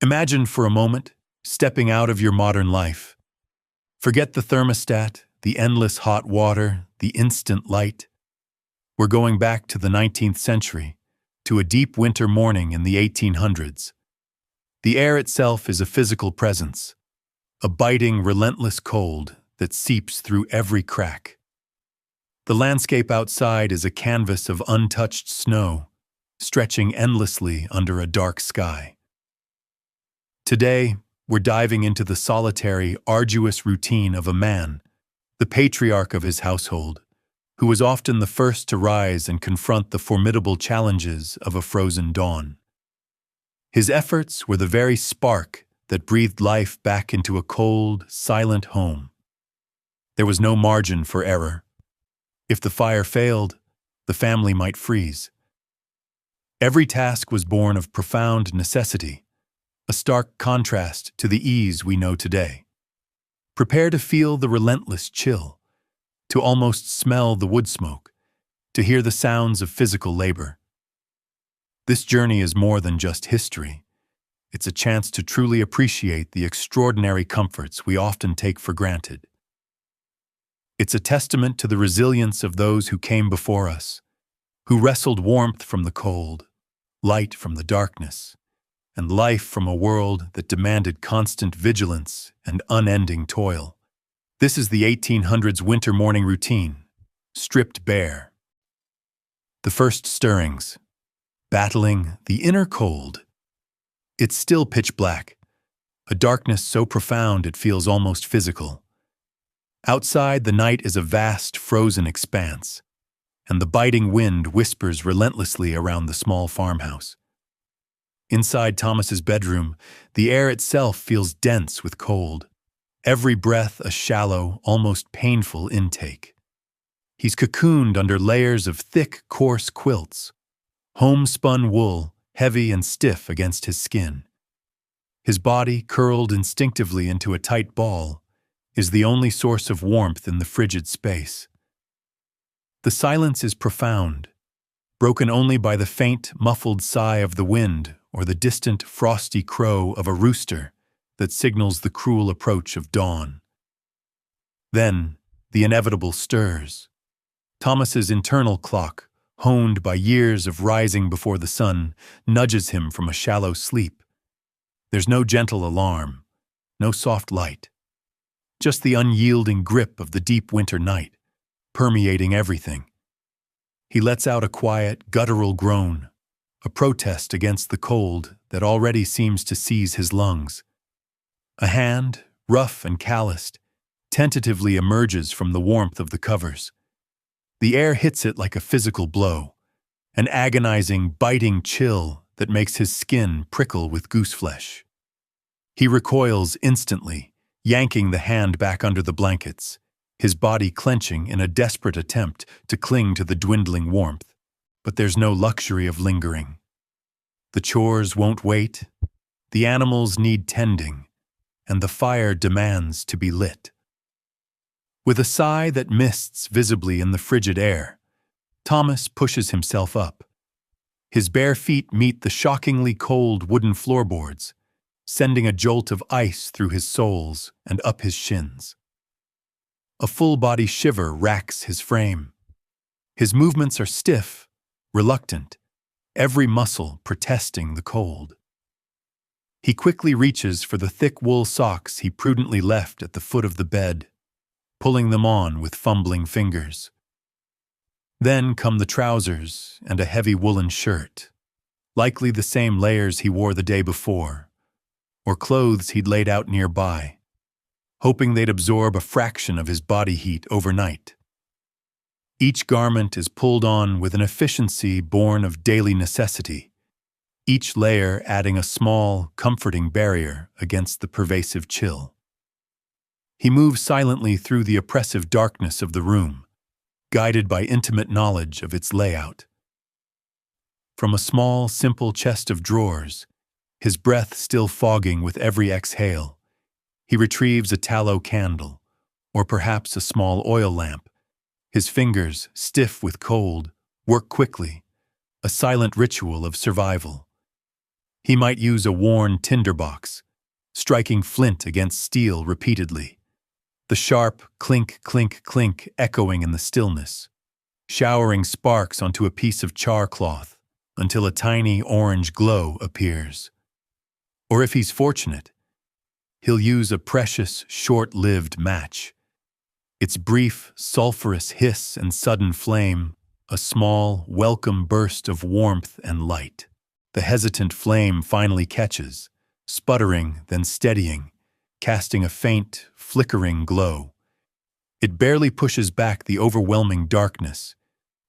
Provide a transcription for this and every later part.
Imagine for a moment stepping out of your modern life. Forget the thermostat, the endless hot water, the instant light. We're going back to the 19th century, to a deep winter morning in the 1800s. The air itself is a physical presence, a biting, relentless cold that seeps through every crack. The landscape outside is a canvas of untouched snow, stretching endlessly under a dark sky. Today, we're diving into the solitary, arduous routine of a man, the patriarch of his household, who was often the first to rise and confront the formidable challenges of a frozen dawn. His efforts were the very spark that breathed life back into a cold, silent home. There was no margin for error. If the fire failed, the family might freeze. Every task was born of profound necessity, a stark contrast to the ease we know today. Prepare to feel the relentless chill, to almost smell the wood smoke, to hear the sounds of physical labor. This journey is more than just history. It's a chance to truly appreciate the extraordinary comforts we often take for granted. It's a testament to the resilience of those who came before us, who wrestled warmth from the cold, light from the darkness, and life from a world that demanded constant vigilance and unending toil. This is the 1800s winter morning routine, stripped bare. The first stirrings, battling the inner cold. It's still pitch black, a darkness so profound it feels almost physical. Outside, the night is a vast, frozen expanse, and the biting wind whispers relentlessly around the small farmhouse. Inside Thomas's bedroom, the air itself feels dense with cold, every breath a shallow, almost painful intake. He's cocooned under layers of thick, coarse quilts, homespun wool, heavy and stiff against his skin. His body, curled instinctively into a tight ball, is the only source of warmth in the frigid space. The silence is profound, broken only by the faint, muffled sigh of the wind or the distant, frosty crow of a rooster that signals the cruel approach of dawn. Then, the inevitable stirs. Thomas's internal clock, honed by years of rising before the sun, nudges him from a shallow sleep. There's no gentle alarm, no soft light, just the unyielding grip of the deep winter night, permeating everything. He lets out a quiet, guttural groan, a protest against the cold that already seems to seize his lungs. A hand, rough and calloused, tentatively emerges from the warmth of the covers. The air hits it like a physical blow, an agonizing, biting chill that makes his skin prickle with gooseflesh. He recoils instantly, yanking the hand back under the blankets, his body clenching in a desperate attempt to cling to the dwindling warmth. But there's no luxury of lingering. The chores won't wait, the animals need tending, and the fire demands to be lit. With a sigh that mists visibly in the frigid air, Thomas pushes himself up. His bare feet meet the shockingly cold wooden floorboards, sending a jolt of ice through his soles and up his shins. A full-body shiver racks his frame. His movements are stiff, reluctant, every muscle protesting the cold. He quickly reaches for the thick wool socks he prudently left at the foot of the bed, pulling them on with fumbling fingers. Then come the trousers and a heavy woolen shirt, likely the same layers he wore the day before, or clothes he'd laid out nearby, hoping they'd absorb a fraction of his body heat overnight. Each garment is pulled on with an efficiency born of daily necessity, each layer adding a small, comforting barrier against the pervasive chill. He moves silently through the oppressive darkness of the room, guided by intimate knowledge of its layout. From a small, simple chest of drawers, his breath still fogging with every exhale, he retrieves a tallow candle, or perhaps a small oil lamp. His fingers, stiff with cold, work quickly, a silent ritual of survival. He might use a worn tinderbox, striking flint against steel repeatedly, the sharp clink, clink, clink echoing in the stillness, showering sparks onto a piece of char cloth until a tiny orange glow appears. Or if he's fortunate, he'll use a precious, short-lived match. Its brief, sulphurous hiss and sudden flame, a small, welcome burst of warmth and light. The hesitant flame finally catches, sputtering, then steadying, casting a faint, flickering glow. It barely pushes back the overwhelming darkness,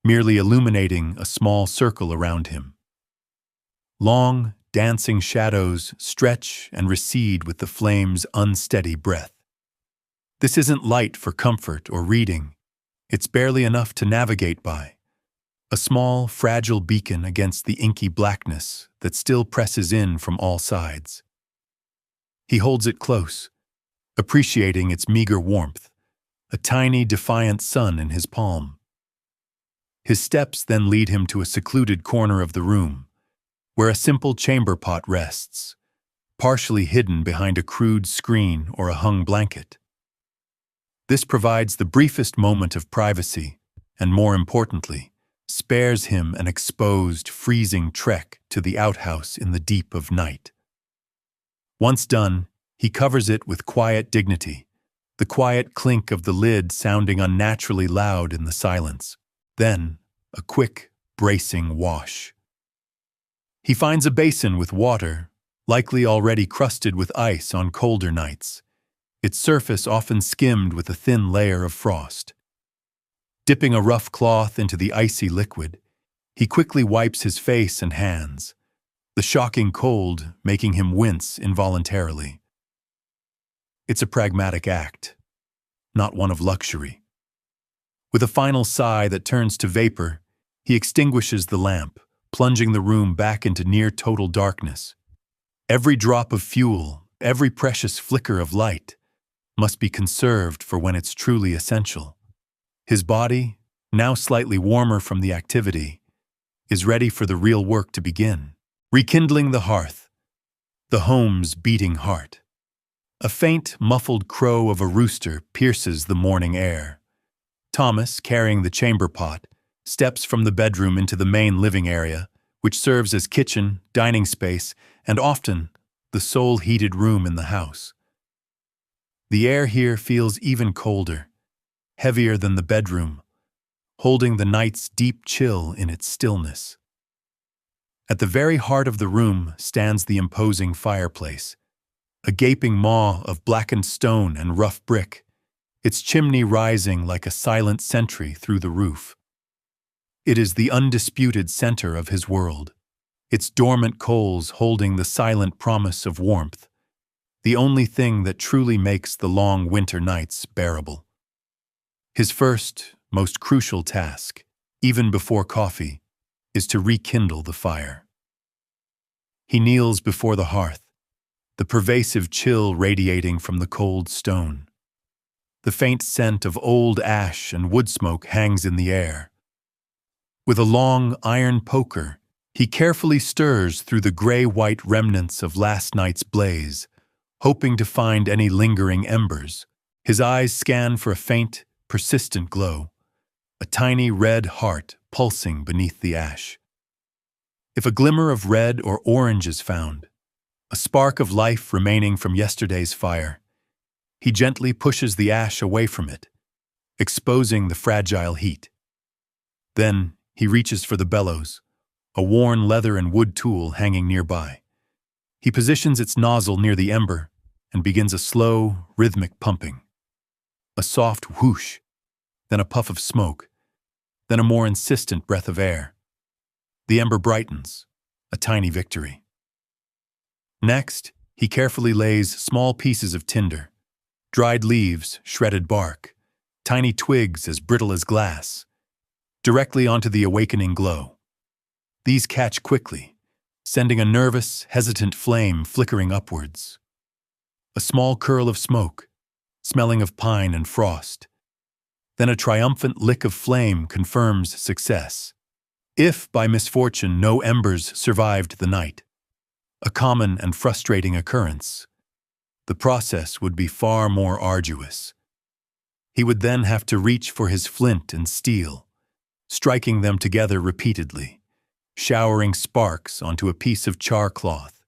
merely illuminating a small circle around him. Long, dancing shadows stretch and recede with the flame's unsteady breath. This isn't light for comfort or reading. It's barely enough to navigate by. A small, fragile beacon against the inky blackness that still presses in from all sides. He holds it close, appreciating its meager warmth, a tiny, defiant sun in his palm. His steps then lead him to a secluded corner of the room, where a simple chamber pot rests, partially hidden behind a crude screen or a hung blanket. This provides the briefest moment of privacy, and more importantly, spares him an exposed, freezing trek to the outhouse in the deep of night. Once done, he covers it with quiet dignity, the quiet clink of the lid sounding unnaturally loud in the silence. Then, a quick, bracing wash. He finds a basin with water, likely already crusted with ice on colder nights, its surface often skimmed with a thin layer of frost. Dipping a rough cloth into the icy liquid, he quickly wipes his face and hands, the shocking cold making him wince involuntarily. It's a pragmatic act, not one of luxury. With a final sigh that turns to vapor, he extinguishes the lamp, plunging the room back into near-total darkness. Every drop of fuel, every precious flicker of light, must be conserved for when it's truly essential. His body, now slightly warmer from the activity, is ready for the real work to begin. Rekindling the hearth, the home's beating heart. A faint, muffled crow of a rooster pierces the morning air. Thomas, carrying the chamber pot, steps from the bedroom into the main living area, which serves as kitchen, dining space, and often the sole heated room in the house. The air here feels even colder, heavier than the bedroom, holding the night's deep chill in its stillness. At the very heart of the room stands the imposing fireplace, a gaping maw of blackened stone and rough brick, its chimney rising like a silent sentry through the roof. It is the undisputed center of his world, its dormant coals holding the silent promise of warmth, the only thing that truly makes the long winter nights bearable. His first, most crucial task, even before coffee, is to rekindle the fire. He kneels before the hearth, the pervasive chill radiating from the cold stone. The faint scent of old ash and wood smoke hangs in the air. With a long iron poker, he carefully stirs through the gray-white remnants of last night's blaze, hoping to find any lingering embers. His eyes scan for a faint, persistent glow, a tiny red heart pulsing beneath the ash. If a glimmer of red or orange is found, a spark of life remaining from yesterday's fire, he gently pushes the ash away from it, exposing the fragile heat. Then he reaches for the bellows, a worn leather and wood tool hanging nearby. He positions its nozzle near the ember and begins a slow, rhythmic pumping. A soft whoosh, then a puff of smoke, then a more insistent breath of air. The ember brightens, a tiny victory. Next, he carefully lays small pieces of tinder, dried leaves, shredded bark, tiny twigs as brittle as glass, directly onto the awakening glow. These catch quickly, sending a nervous, hesitant flame flickering upwards. A small curl of smoke, smelling of pine and frost. Then a triumphant lick of flame confirms success. If, by misfortune, no embers survived the night, a common and frustrating occurrence. The process would be far more arduous. He would then have to reach for his flint and steel, striking them together repeatedly, showering sparks onto a piece of char cloth,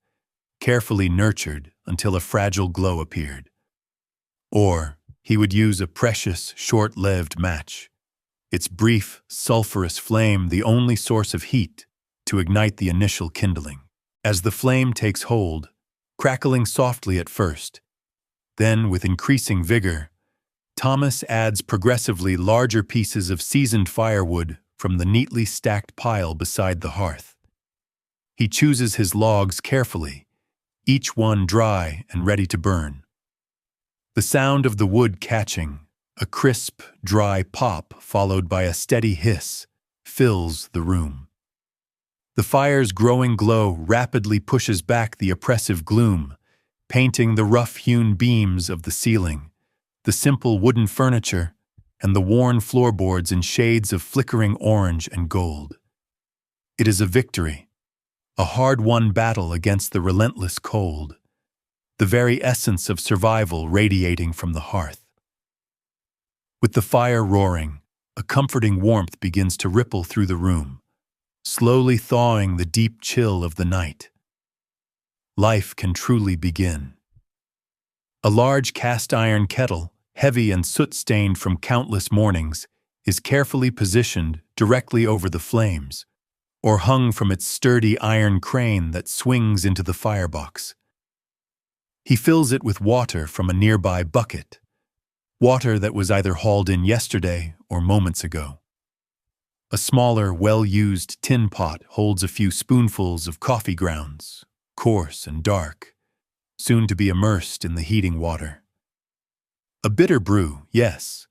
carefully nurtured until a fragile glow appeared. Or he would use a precious, short-lived match, its brief, sulfurous flame the only source of heat to ignite the initial kindling. As the flame takes hold, crackling softly at first, then with increasing vigor, Thomas adds progressively larger pieces of seasoned firewood from the neatly stacked pile beside the hearth. He chooses his logs carefully, each one dry and ready to burn. The sound of the wood catching, a crisp, dry pop followed by a steady hiss, fills the room. The fire's growing glow rapidly pushes back the oppressive gloom, painting the rough-hewn beams of the ceiling, the simple wooden furniture, and the worn floorboards in shades of flickering orange and gold. It is a victory, a hard-won battle against the relentless cold, the very essence of survival radiating from the hearth. With the fire roaring, a comforting warmth begins to ripple through the room, slowly thawing the deep chill of the night. Life can truly begin. A large cast-iron kettle, heavy and soot-stained from countless mornings, is carefully positioned directly over the flames, or hung from its sturdy iron crane that swings into the firebox. He fills it with water from a nearby bucket, water that was either hauled in yesterday or moments ago. A smaller, well-used tin pot holds a few spoonfuls of coffee grounds, coarse and dark, soon to be immersed in the heating water. A bitter brew, yes,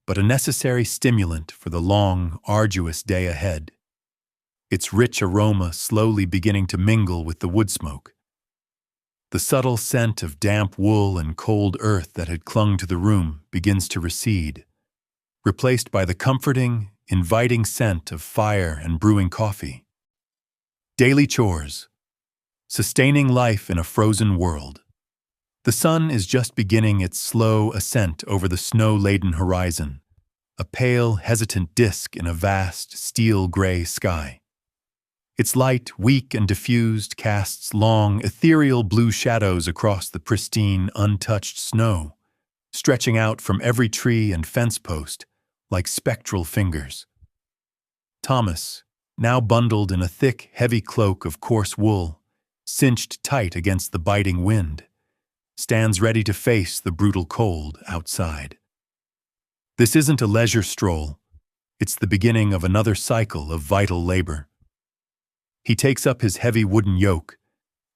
but a necessary stimulant for the long, arduous day ahead, its rich aroma slowly beginning to mingle with the wood smoke. The subtle scent of damp wool and cold earth that had clung to the room begins to recede, replaced by the comforting, inviting scent of fire and brewing coffee. Daily chores, sustaining life in a frozen world. The sun is just beginning its slow ascent over the snow-laden horizon, a pale, hesitant disk in a vast, steel-gray sky. Its light, weak and diffused, casts long, ethereal blue shadows across the pristine, untouched snow, stretching out from every tree and fence post like spectral fingers. Thomas, now bundled in a thick, heavy cloak of coarse wool, cinched tight against the biting wind, stands ready to face the brutal cold outside. This isn't a leisure stroll. It's the beginning of another cycle of vital labor. He takes up his heavy wooden yoke,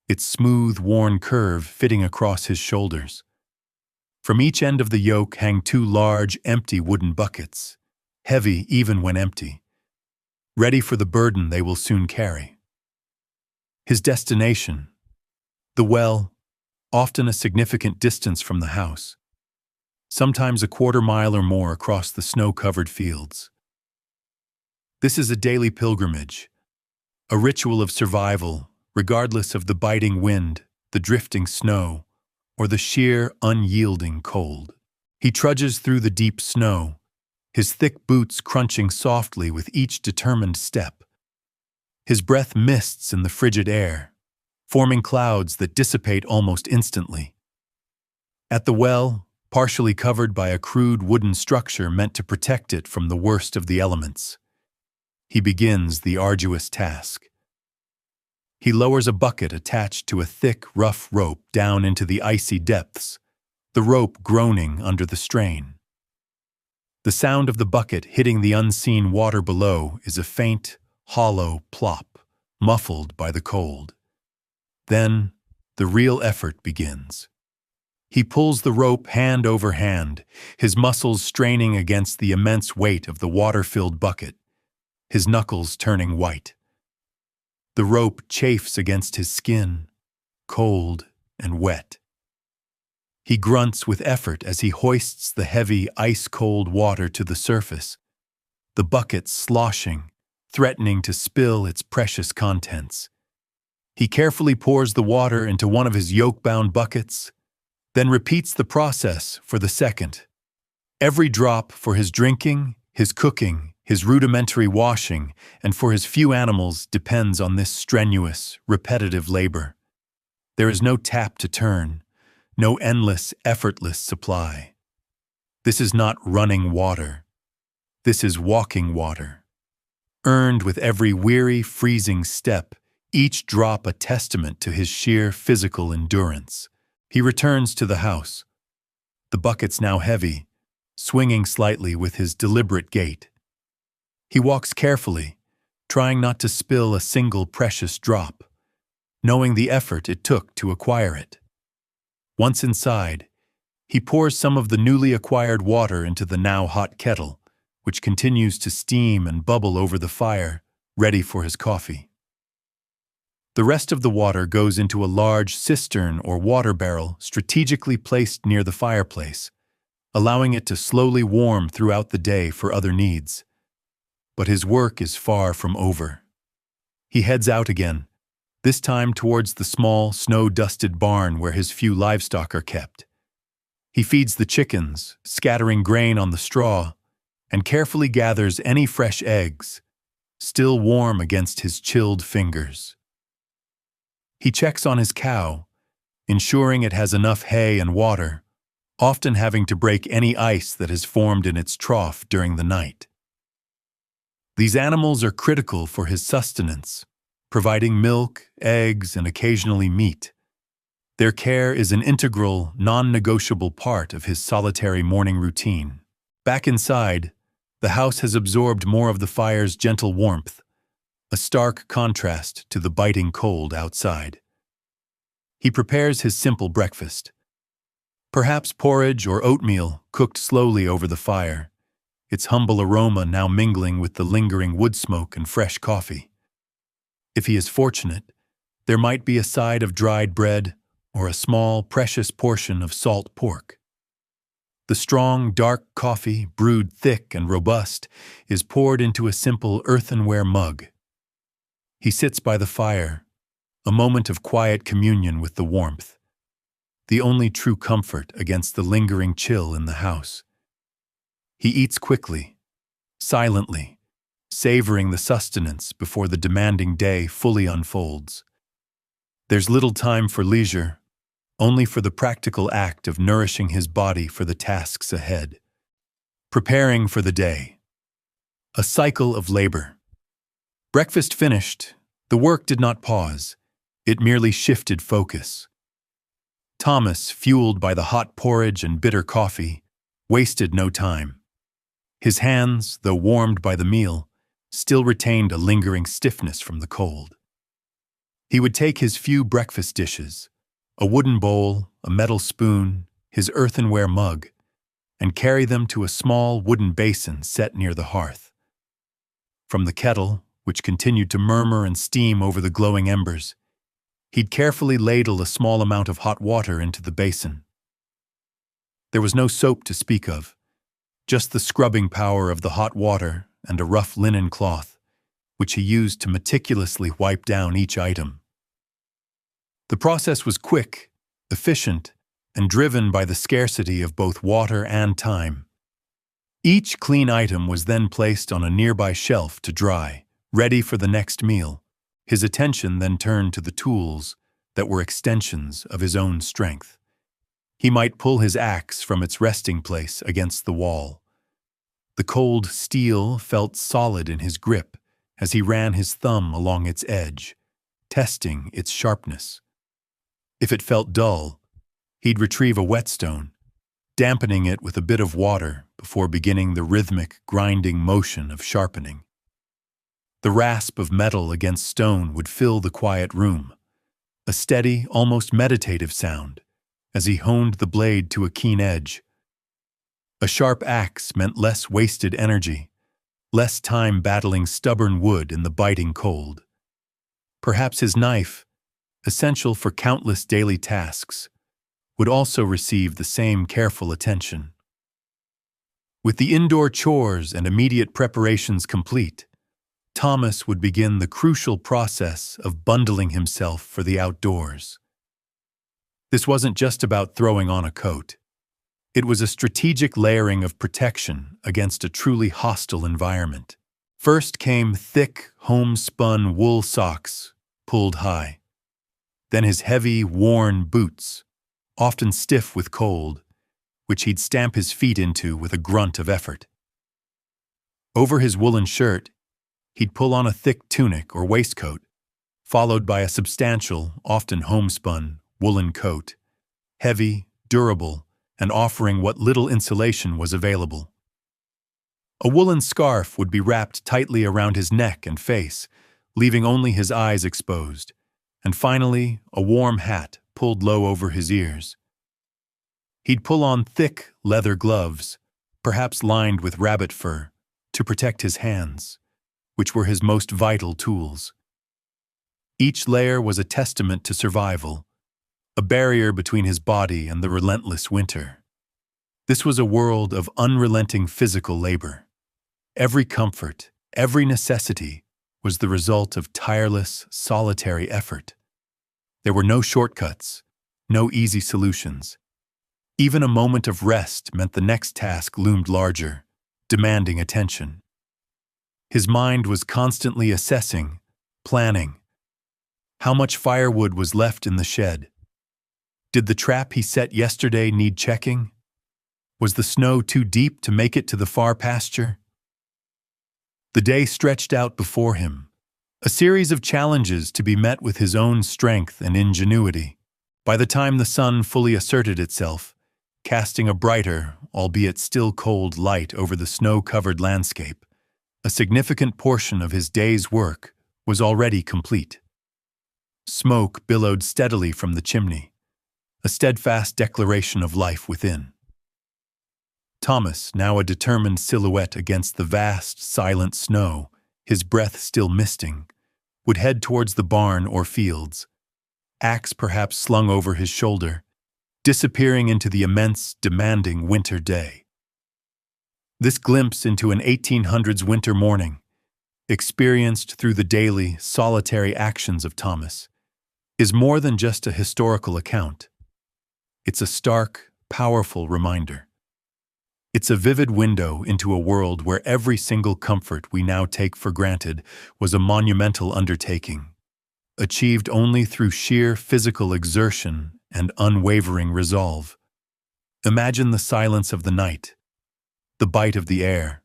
its smooth, worn curve fitting across his shoulders. From each end of the yoke hang two large, empty wooden buckets, heavy even when empty, ready for the burden they will soon carry. His destination, the well, often a significant distance from the house, sometimes a quarter-mile or more across the snow-covered fields. This is a daily pilgrimage, a ritual of survival, regardless of the biting wind, the drifting snow, or the sheer, unyielding cold. He trudges through the deep snow, his thick boots crunching softly with each determined step. His breath mists in the frigid air, forming clouds that dissipate almost instantly. At the well, partially covered by a crude wooden structure meant to protect it from the worst of the elements, he begins the arduous task. He lowers a bucket attached to a thick, rough rope down into the icy depths, the rope groaning under the strain. The sound of the bucket hitting the unseen water below is a faint, hollow plop, muffled by the cold. Then, the real effort begins. He pulls the rope hand over hand, his muscles straining against the immense weight of the water-filled bucket, his knuckles turning white. The rope chafes against his skin, cold and wet. He grunts with effort as he hoists the heavy, ice-cold water to the surface, the bucket sloshing, threatening to spill its precious contents. He carefully pours the water into one of his yoke-bound buckets, then repeats the process for the second. Every drop for his drinking, his cooking, his rudimentary washing, and for his few animals depends on this strenuous, repetitive labor. There is no tap to turn, no endless, effortless supply. This is not running water. This is walking water. Earned with every weary, freezing step, each drop a testament to his sheer physical endurance. He returns to the house, the buckets now heavy, swinging slightly with his deliberate gait. He walks carefully, trying not to spill a single precious drop, knowing the effort it took to acquire it. Once inside, he pours some of the newly acquired water into the now hot kettle, which continues to steam and bubble over the fire, ready for his coffee. The rest of the water goes into a large cistern or water barrel strategically placed near the fireplace, allowing it to slowly warm throughout the day for other needs. But his work is far from over. He heads out again, this time towards the small, snow-dusted barn where his few livestock are kept. He feeds the chickens, scattering grain on the straw, and carefully gathers any fresh eggs, still warm against his chilled fingers. He checks on his cow, ensuring it has enough hay and water, often having to break any ice that has formed in its trough during the night. These animals are critical for his sustenance, providing milk, eggs, and occasionally meat. Their care is an integral, non-negotiable part of his solitary morning routine. Back inside, the house has absorbed more of the fire's gentle warmth, a stark contrast to the biting cold outside. He prepares his simple breakfast. Perhaps porridge or oatmeal cooked slowly over the fire, its humble aroma now mingling with the lingering wood smoke and fresh coffee. If he is fortunate, there might be a side of dried bread or a small, precious portion of salt pork. The strong, dark coffee, brewed thick and robust, is poured into a simple earthenware mug. He sits by the fire, a moment of quiet communion with the warmth, the only true comfort against the lingering chill in the house. He eats quickly, silently, savoring the sustenance before the demanding day fully unfolds. There's little time for leisure, only for the practical act of nourishing his body for the tasks ahead. Preparing for the day. A cycle of labor. Breakfast finished, the work did not pause. It merely shifted focus. Thomas, fueled by the hot porridge and bitter coffee, wasted no time. His hands, though warmed by the meal, still retained a lingering stiffness from the cold. He would take his few breakfast dishes, a wooden bowl, a metal spoon, his earthenware mug, and carry them to a small wooden basin set near the hearth. From the kettle, which continued to murmur and steam over the glowing embers, he'd carefully ladle a small amount of hot water into the basin. There was no soap to speak of, just the scrubbing power of the hot water and a rough linen cloth, which he used to meticulously wipe down each item. The process was quick, efficient, and driven by the scarcity of both water and time. Each clean item was then placed on a nearby shelf to dry, ready for the next meal. His attention then turned to the tools that were extensions of his own strength. He might pull his axe from its resting place against the wall. The cold steel felt solid in his grip as he ran his thumb along its edge, testing its sharpness. If it felt dull, he'd retrieve a whetstone, dampening it with a bit of water before beginning the rhythmic, grinding motion of sharpening. The rasp of metal against stone would fill the quiet room, a steady, almost meditative sound, as he honed the blade to a keen edge. A sharp axe meant less wasted energy, less time battling stubborn wood in the biting cold. Perhaps his knife, essential for countless daily tasks, would also receive the same careful attention. With the indoor chores and immediate preparations complete, Thomas would begin the crucial process of bundling himself for the outdoors. This wasn't just about throwing on a coat. It was a strategic layering of protection against a truly hostile environment. First came thick, homespun wool socks, pulled high. Then his heavy, worn boots, often stiff with cold, which he'd stamp his feet into with a grunt of effort. Over his woolen shirt, he'd pull on a thick tunic or waistcoat, followed by a substantial, often homespun, woolen coat, heavy, durable, and offering what little insulation was available. A woolen scarf would be wrapped tightly around his neck and face, leaving only his eyes exposed, and finally, a warm hat pulled low over his ears. He'd pull on thick leather gloves, perhaps lined with rabbit fur, to protect his hands, which were his most vital tools. Each layer was a testament to survival, a barrier between his body and the relentless winter. This was a world of unrelenting physical labor. Every comfort, every necessity was the result of tireless, solitary effort. There were no shortcuts, no easy solutions. Even a moment of rest meant the next task loomed larger, demanding attention. His mind was constantly assessing, planning. How much firewood was left in the shed? Did the trap he set yesterday need checking? Was the snow too deep to make it to the far pasture? The day stretched out before him, a series of challenges to be met with his own strength and ingenuity. By the time the sun fully asserted itself, casting a brighter, albeit still cold, light over the snow-covered landscape, a significant portion of his day's work was already complete. Smoke billowed steadily from the chimney, a steadfast declaration of life within. Thomas, now a determined silhouette against the vast, silent snow, his breath still misting, would head towards the barn or fields, axe perhaps slung over his shoulder, disappearing into the immense, demanding winter day. This glimpse into an 1800s winter morning, experienced through the daily, solitary actions of Thomas, is more than just a historical account. It's a stark, powerful reminder. It's a vivid window into a world where every single comfort we now take for granted was a monumental undertaking, achieved only through sheer physical exertion and unwavering resolve. Imagine the silence of the night, the bite of the air,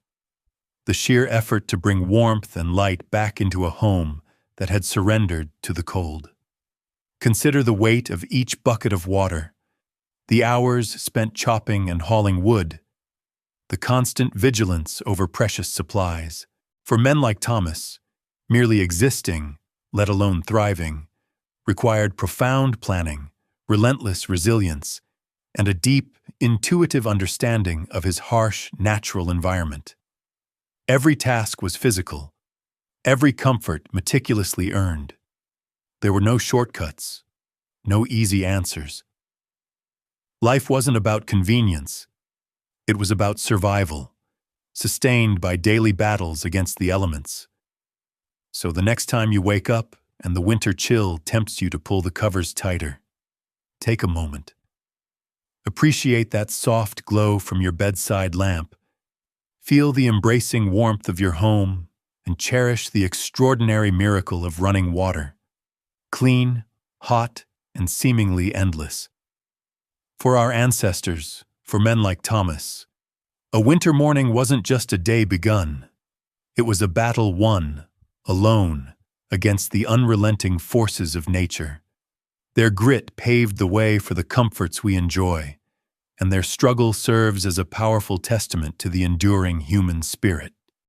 the sheer effort to bring warmth and light back into a home that had surrendered to the cold. Consider the weight of each bucket of water, the hours spent chopping and hauling wood, the constant vigilance over precious supplies. For men like Thomas, merely existing, let alone thriving, required profound planning, relentless resilience, and a deep, intuitive understanding of his harsh, natural environment. Every task was physical, every comfort meticulously earned. There were no shortcuts, no easy answers. Life wasn't about convenience. It was about survival, sustained by daily battles against the elements. So the next time you wake up and the winter chill tempts you to pull the covers tighter, take a moment. Appreciate that soft glow from your bedside lamp. Feel the embracing warmth of your home and cherish the extraordinary miracle of running water. Clean, hot, and seemingly endless. For our ancestors, for men like Thomas, a winter morning wasn't just a day begun. It was a battle won, alone, against the unrelenting forces of nature. Their grit paved the way for the comforts we enjoy, and their struggle serves as a powerful testament to the enduring human spirit.